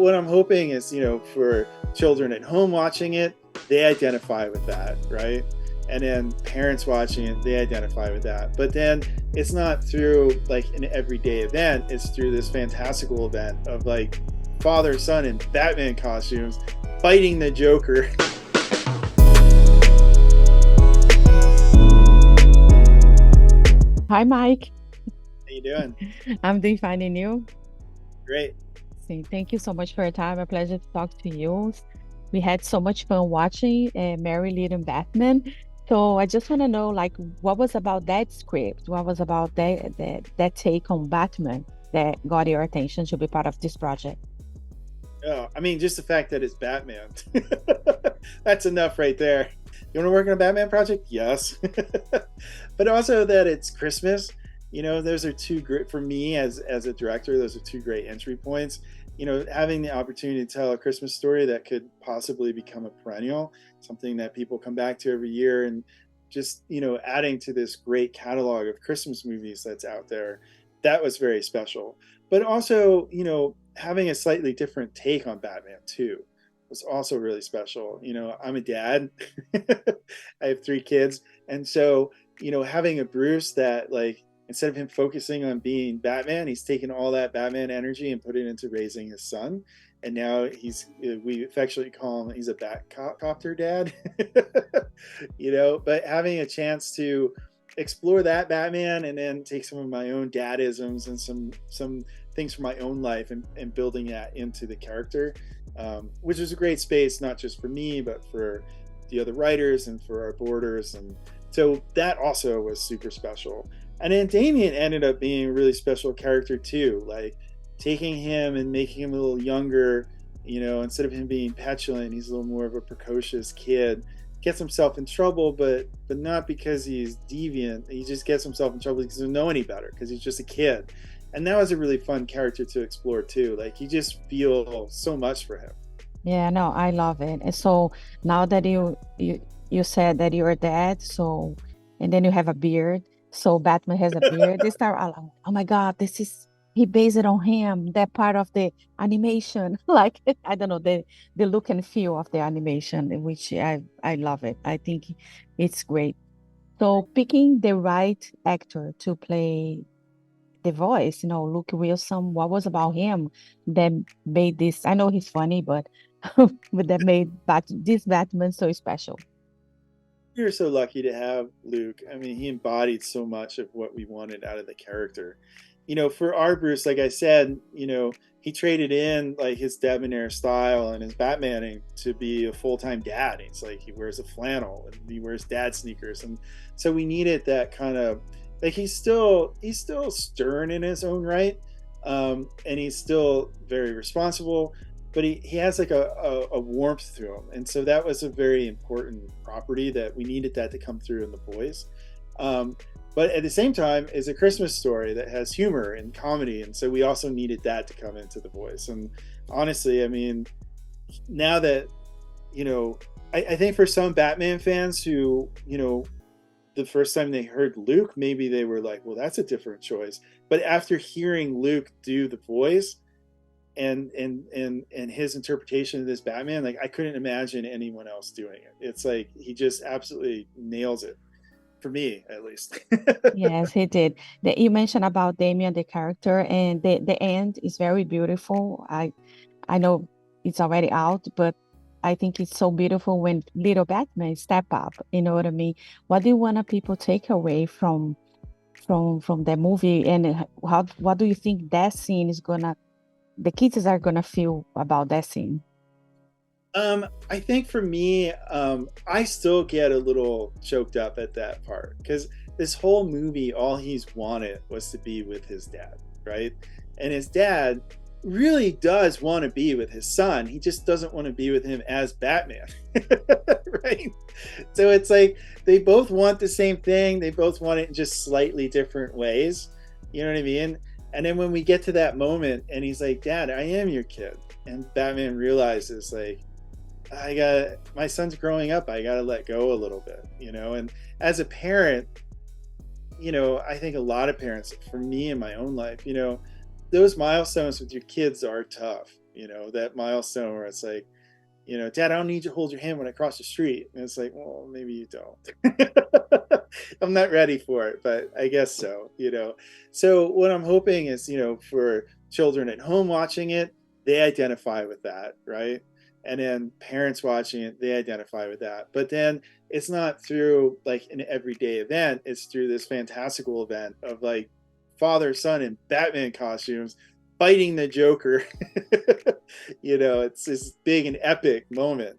What I'm hoping is, for children at home watching it, they identify with that, right? And then parents watching it, they identify with that. But then it's not through like an everyday event, it's through this fantastical event of like father, son in Batman costumes fighting the Joker. Hi, Mike. How you doing? I'm doing fine and you? Great. Thank you so much for your time. A pleasure to talk to you. We had so much fun watching Mary Little Batman. So I just want to know, like, what was about that script? What was about that take on Batman that got your attention to be part of this project? Oh, I mean, just the fact that it's Batman. That's enough right there. You want to work on a Batman project? Yes. But also that it's Christmas. Those are two great for me as a director. Those are two great entry points. Having the opportunity to tell a Christmas story that could possibly become a perennial, something that people come back to every year, and just adding to this great catalog of Christmas movies that's out there. That was very special. But also, having a slightly different take on Batman too was also really special. I'm a dad. I have three kids, and so having a Bruce that like instead of him focusing on being Batman, he's taken all that Batman energy and put it into raising his son. And now we affectionately call him, he's a Batcopter dad. But having a chance to explore that Batman and then take some of my own dadisms and some things from my own life and building that into the character, which is a great space, not just for me, but for the other writers and for our boarders. And so that also was super special. And then Damian ended up being a really special character too, like taking him and making him a little younger. Instead of him being petulant, he's a little more of a precocious kid. Gets himself in trouble, but not because he's deviant. He just gets himself in trouble because he doesn't know any better, because he's just a kid. And that was a really fun character to explore too. Like you just feel so much for him. Yeah, no, I love it. And so now that you said that you're a dad, so and then you have a beard. So Batman has a beard. They start, oh my God, this is he based it on him, that part of the animation. Like I don't know, the look and feel of the animation, which I love it. I think it's great. So picking the right actor to play the voice, Luke Wilson, what was about him that made this? I know he's funny, but but that made this Batman so special. You're so lucky to have Luke. I mean, he embodied so much of what we wanted out of the character. For our Bruce, like I said, he traded in like his debonair style and his Batmaning to be a full-time dad. It's like he wears a flannel and he wears dad sneakers, and so we needed that kind of like he's still stern in his own right, and he's still very responsible, but he has like a warmth to him, and so that was a very important property that we needed that to come through in the voice. But at the same time, it's a Christmas story that has humor and comedy, and so we also needed that to come into the voice. And honestly, I mean, now that I think for some Batman fans who the first time they heard Luke, maybe they were like, well, that's a different choice. But after hearing Luke do the voice and his interpretation of this Batman, like I couldn't imagine anyone else doing it. It's like he just absolutely nails it, for me at least. Yes, he did. You mentioned about Damien, the character, and the end is very beautiful. I know it's already out, but I think it's so beautiful when little Batman step up. You know what I mean? What do you want people take away from the movie, and how what do you think that scene is gonna the kids are gonna feel about that scene? I think for me, I still get a little choked up at that part because this whole movie, all he's wanted was to be with his dad, right? And his dad really does want to be with his son. He just doesn't want to be with him as Batman, right? So it's like they both want the same thing. They both want it in just slightly different ways. You know what I mean? And then when we get to that moment and he's like, Dad, I am your kid. And Batman realizes, like, my son's growing up. I got to let go a little bit, and as a parent, I think a lot of parents, for me in my own life, those milestones with your kids are tough. that milestone where it's like, Dad, I don't need you to hold your hand when I cross the street. And it's like, well, maybe you don't. I'm not ready for it, but I guess so. So what I'm hoping is, for children at home watching it, they identify with that, right? And then parents watching it, they identify with that. But then it's not through like an everyday event, it's through this fantastical event of like father, son in Batman costumes fighting the Joker. It's this big and epic moment.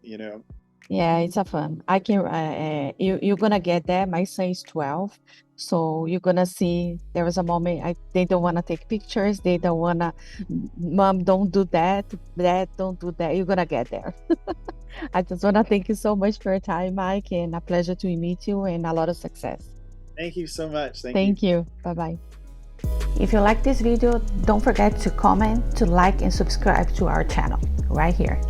Yeah, it's a fun. I can you're gonna get there. My son is 12, so you're gonna see there was a moment they don't wanna take pictures, they don't wanna mom, don't do that, dad, don't do that. You're gonna get there. I just wanna thank you so much for your time, Mike, and a pleasure to meet you and a lot of success. Thank you so much. Thank you. Thank you. Bye-bye. If you like this video, don't forget to comment, to like, and subscribe to our channel right here.